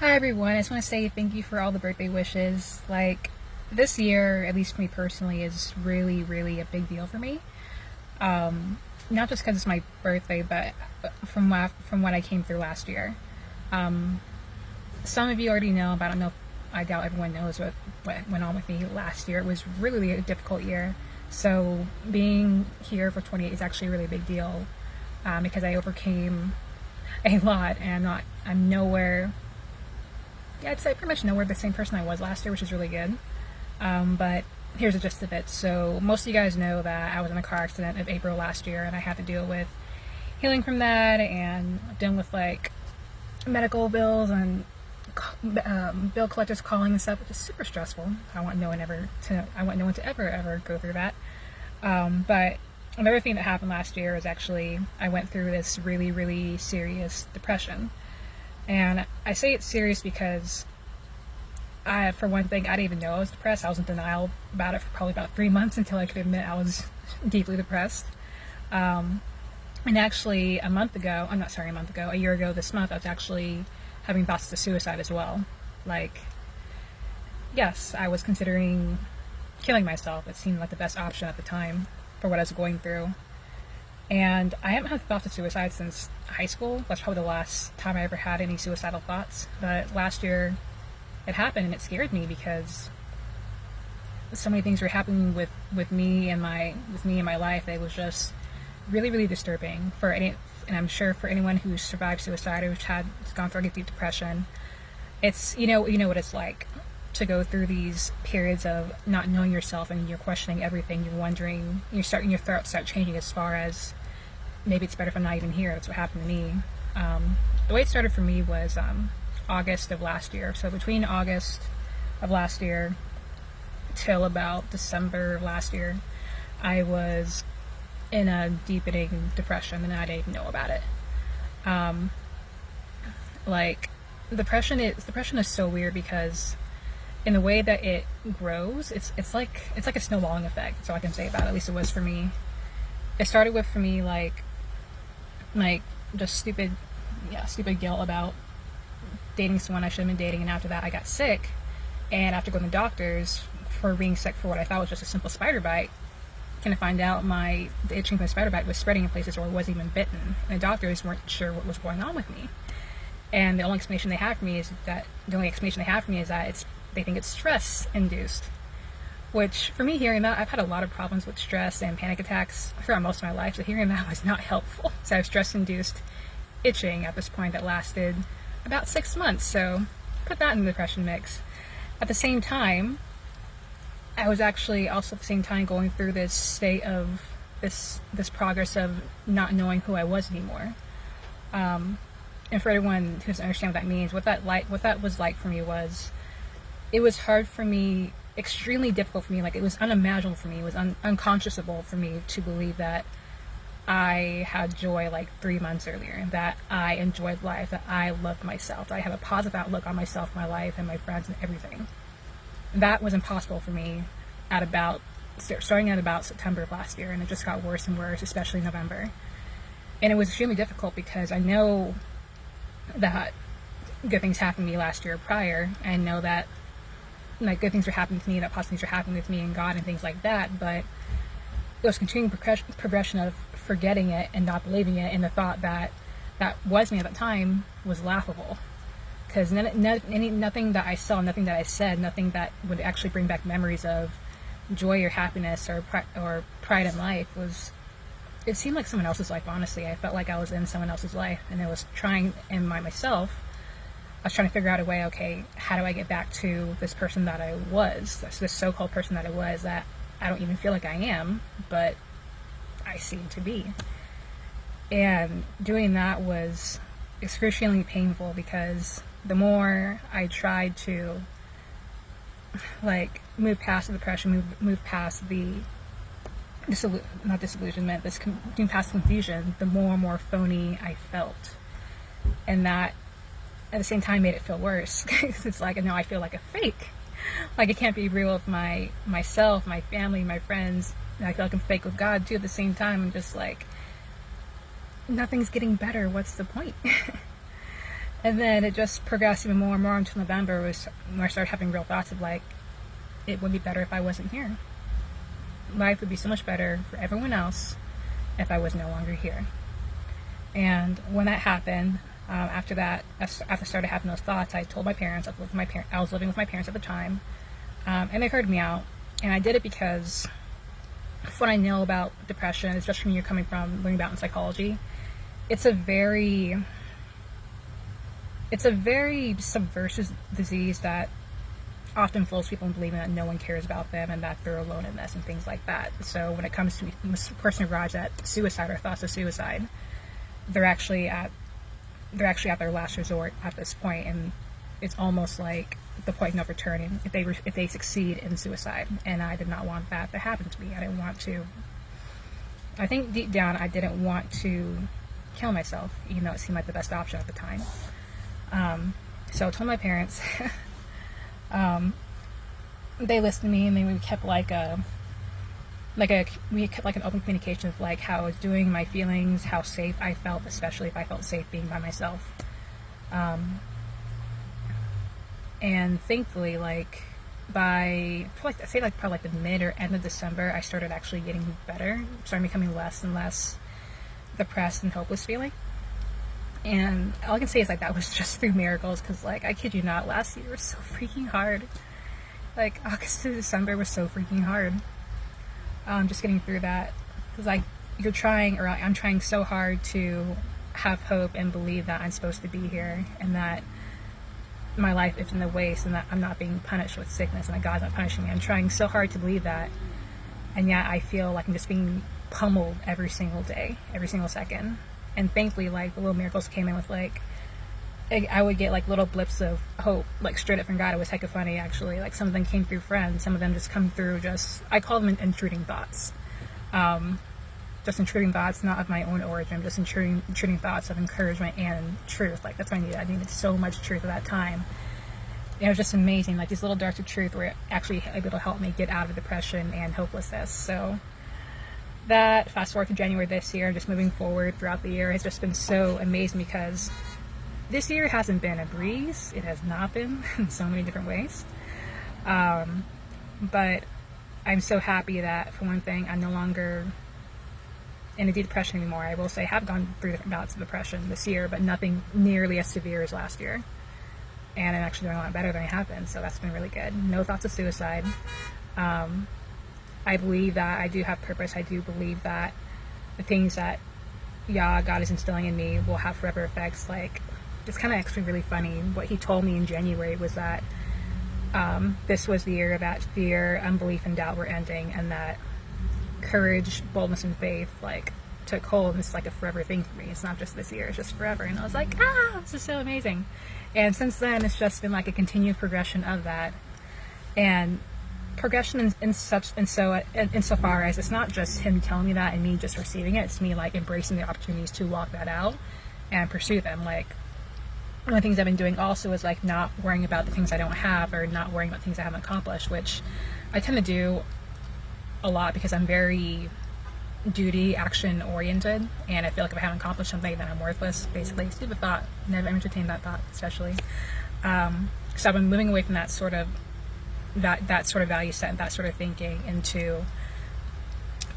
Hi everyone, I just want to say thank you for all the birthday wishes. Like, this year, at least for me personally, is really, really a big deal for me. Not just because it's my birthday, but from what I came through last year. Um, some of you already know, but I doubt everyone knows what went on with me last year. It was really a difficult year. So being here for 28 is actually a really big deal because I overcame a lot, and I'm nowhere. Yeah, I'd say pretty much nowhere the same person I was last year, which is really good. But here's the gist of it. So most of you guys know that I was in a car accident in April last year, and I had to deal with healing from that and dealing with like medical bills and bill collectors calling and stuff, which is super stressful. I want no one to ever go through that. But another thing that happened last year is actually I went through this really, really serious depression. And I say it's serious because for one thing, I didn't even know I was depressed. I was in denial about it for probably about 3 months until I could admit I was deeply depressed. Um, and actually, a year ago this month, I was actually having thoughts of suicide as well. Like, yes, I was considering killing myself. It seemed like the best option at the time for what I was going through. And I haven't had thoughts of suicide since high school. That's probably the last time I ever had any suicidal thoughts. But last year it happened, and it scared me because so many things were happening with me and my life. It was just really, really disturbing and I'm sure for anyone who's survived suicide or who's gone through a deep depression, it's you know what it's like to go through these periods of not knowing yourself, and you're questioning everything. You're wondering, your thoughts start changing as far as maybe it's better if I'm not even here. That's what happened to me. The way it started for me was August of last year. So between August of last year till about December of last year, I was in a deepening depression, and I didn't even know about it. Um, like depression is so weird because in the way that it grows, it's like a snowballing effect. That's all I can say about it. At least it was for me. It started with for me like just stupid guilt about dating someone I shouldn't have been dating, and after that I got sick, and after going to the doctors for being sick for what I thought was just a simple spider bite, kind of find out the itching from the spider bite was spreading in places where it wasn't even bitten, and the doctors weren't sure what was going on with me. And the only explanation they have for me is that they think it's stress induced. Which, for me, hearing that, I've had a lot of problems with stress and panic attacks throughout most of my life, so hearing that was not helpful. So I have stress induced itching at this point that lasted about 6 months. So put that in the depression mix. At the same time, I was actually also at the same time going through this state of this progress of not knowing who I was anymore. And for everyone who doesn't understand what that means, what that was like for me was, it was hard for me, extremely difficult for me. Like, it was unimaginable for me. It was unconscionable for me to believe that I had joy like 3 months earlier, that I enjoyed life, that I loved myself, that I had a positive outlook on myself, my life, and my friends and everything. That was impossible for me starting at about September of last year, and it just got worse and worse, especially in November. And it was extremely difficult because I know that good things happened to me last year prior. I know that like good things were happening to me, that positive things were happening with me and God and things like that, but it was continuing progression of forgetting it and not believing it, and the thought that was me at that time was laughable. Because nothing that I saw, nothing that I said, nothing that would actually bring back memories of joy or happiness or pride in life it seemed like someone else's life, honestly. I felt like I was in someone else's life, and I was trying, I was trying to figure out a way, okay, how do I get back to this person that I was, this so-called person that I was, that I don't even feel like I am, but I seem to be. And doing that was excruciatingly painful because the more I tried to like move past the depression, move past the not disillusionment, moving past the confusion, the more and more phony I felt. And that at the same time made it feel worse. It's like, now I feel like a fake. Like, I can't be real with myself, my family, my friends, and I feel like I'm fake with God too at the same time. I'm just like, nothing's getting better. What's the point? And then it just progressed even more and more until November was when I started having real thoughts of like, it would be better if I wasn't here. Life would be so much better for everyone else if I was no longer here. And when that happened, after I started having those thoughts, I told my parents. I was living with my parents at the time, and they heard me out. And I did it because what I know about depression, especially when you're coming from learning about in psychology, it's a very subversive disease that often fools people into believing that no one cares about them and that they're alone in this and things like that. So when it comes to a person who arrives at suicide or thoughts of suicide, they're actually at their last resort at this point, and it's almost like the point of no return if they succeed in suicide. And I did not want that to happen to me. I think deep down I didn't want to kill myself, even though it seemed like the best option at the time. So I told my parents. They listened to me, and then we kept an open communication of like how I was doing, my feelings, how safe I felt, especially if I felt safe being by myself. And thankfully, probably the mid or end of December, I started actually getting better, started becoming less and less depressed and hopeless feeling. And all I can say is that was just through miracles, because I kid you not, last year was so freaking hard. August to December was so freaking hard. Just getting through that, because I'm trying so hard to have hope and believe that I'm supposed to be here, and that my life isn't a waste, and that I'm not being punished with sickness, and that God's not punishing me. I'm trying so hard to believe that, and yet I feel like I'm just being pummeled every single day, every single second. And thankfully, the little miracles came in with I would get little blips of hope, straight up from God. It was hecka funny, actually. Some of them came through friends, some of them just come through I call them intruding thoughts. Just intruding thoughts, not of my own origin, just intruding thoughts of encouragement and truth. That's what I needed. I needed so much truth at that time. It was just amazing. These little darts of truth were actually able to help me get out of depression and hopelessness. So that, fast forward to January this year, just moving forward throughout the year, has just been so amazing, because this year hasn't been a breeze. It has not been in so many different ways. But I'm so happy that, for one thing, I'm no longer in a deep depression anymore. I will say I have gone through different bouts of depression this year, but nothing nearly as severe as last year. And I'm actually doing a lot better than I have been, so that's been really good. No thoughts of suicide. I believe that I do have purpose. I do believe that the things that God is instilling in me will have forever effects. It's kind of actually really funny. What he told me in January was that this was the year that fear, unbelief, and doubt were ending, and that courage, boldness, and faith took hold, and it's a forever thing for me. It's not just this year, it's just forever. And I was this is so amazing. And since then, it's just been a continued progression of that. And progression insofar as it's not just him telling me that and me just receiving it. It's me embracing the opportunities to walk that out and pursue them. One of the things I've been doing also is not worrying about the things I don't have, or not worrying about things I haven't accomplished, which I tend to do a lot because I'm very duty action oriented, and I feel if I haven't accomplished something, then I'm worthless, basically. Stupid thought. Never entertained that thought, especially. So I've been moving away from that sort of value set and that sort of thinking into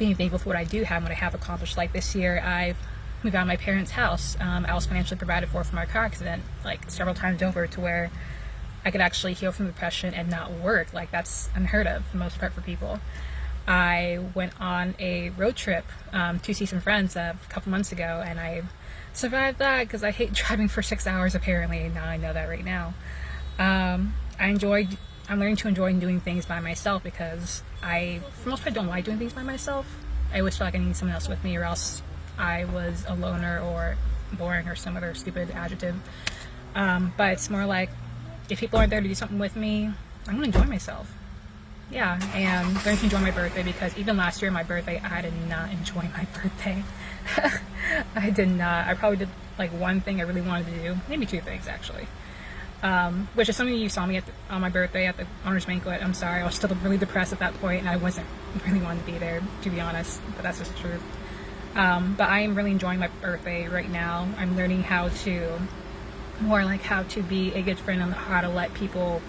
being thankful for what I do have and what I have accomplished. This year, I've moved out of my parents' house. I was financially provided for from our car accident several times over, to where I could actually heal from depression and not work. That's unheard of for the most part for people. I went on a road trip to see some friends a couple months ago, and I survived that because I hate driving for 6 hours, apparently. Now I know that right now. I'm learning to enjoy doing things by myself, because for the most part, don't like doing things by myself. I always feel I need someone else with me, or else I was a loner or boring or some other stupid adjective. But it's more if people aren't there to do something with me, I'm going to enjoy myself. Yeah, and learning to enjoy my birthday, because even last year, my birthday, I did not enjoy my birthday. I did not. I probably did one thing I really wanted to do, maybe two things actually. Which is something you saw me on my birthday at the honors banquet. I'm sorry, I was still really depressed at that point, and I wasn't really wanting to be there, to be honest, but that's just the truth. But I am really enjoying my birthday right now. I'm learning how to more like how to be a good friend and how to let people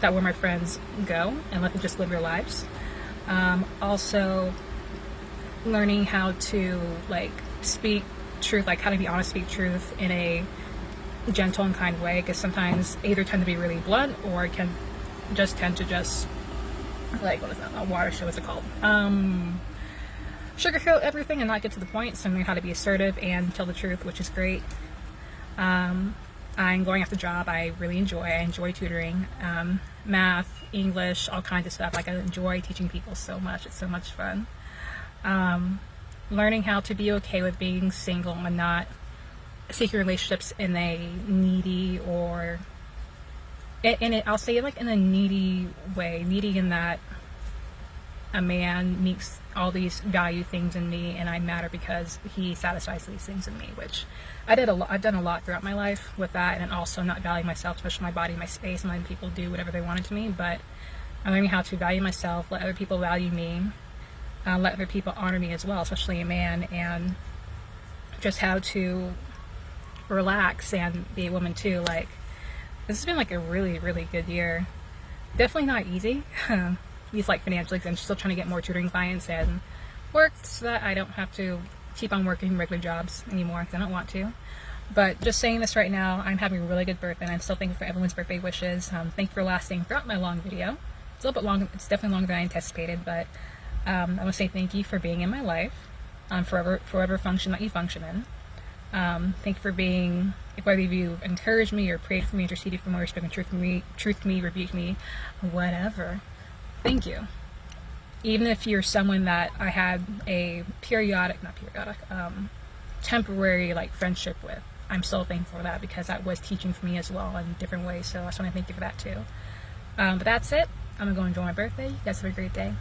that were my friends go and let them just live their lives. Also learning how to like speak truth, like how to be honest, speak truth in a gentle and kind way, because sometimes either tend to be really blunt or can just tend to just like, what is that, a water show, what's it called, sugarcoat everything and not get to the point. So learning how to be assertive and tell the truth, which is great. I'm going after a job I really enjoy. I enjoy tutoring, math, English, all kinds of stuff. Like, I enjoy teaching people so much. It's so much fun. Learning how to be okay with being single and not seeking relationships in a needy or I'll say it like in a needy way, needy in that a man meets all these value things in me and I matter because he satisfies these things in me, which I've done a lot throughout my life with that, and also not valuing myself, especially my body, my space, and letting people do whatever they wanted to me. But I'm learning how to value myself, let other people value me, let other people honor me as well, especially a man, and just how to relax and be a woman too. Like, this has been like a really, really good year. Definitely not easy. At least like financially, because I'm still trying to get more tutoring clients and work so that I don't have to keep on working regular jobs anymore, because I don't want to. But just saying this right now, I'm having a really good birthday, and I'm still thankful for everyone's birthday wishes. Thank you for lasting throughout my long video. It's a little bit long. It's definitely longer than I anticipated, but I want to say thank you for being in my life, for whatever function that you function in. Thank you for being, if whether you encouraged me or prayed for me, interceded for me, or spoken truth to me, rebuked me, whatever. Thank you. Even if you're someone that I had a temporary like friendship with, I'm so thankful for that, because that was teaching for me as well in different ways. So I just want to thank you for that too. But that's it. I'm gonna go enjoy my birthday. You guys have a great day.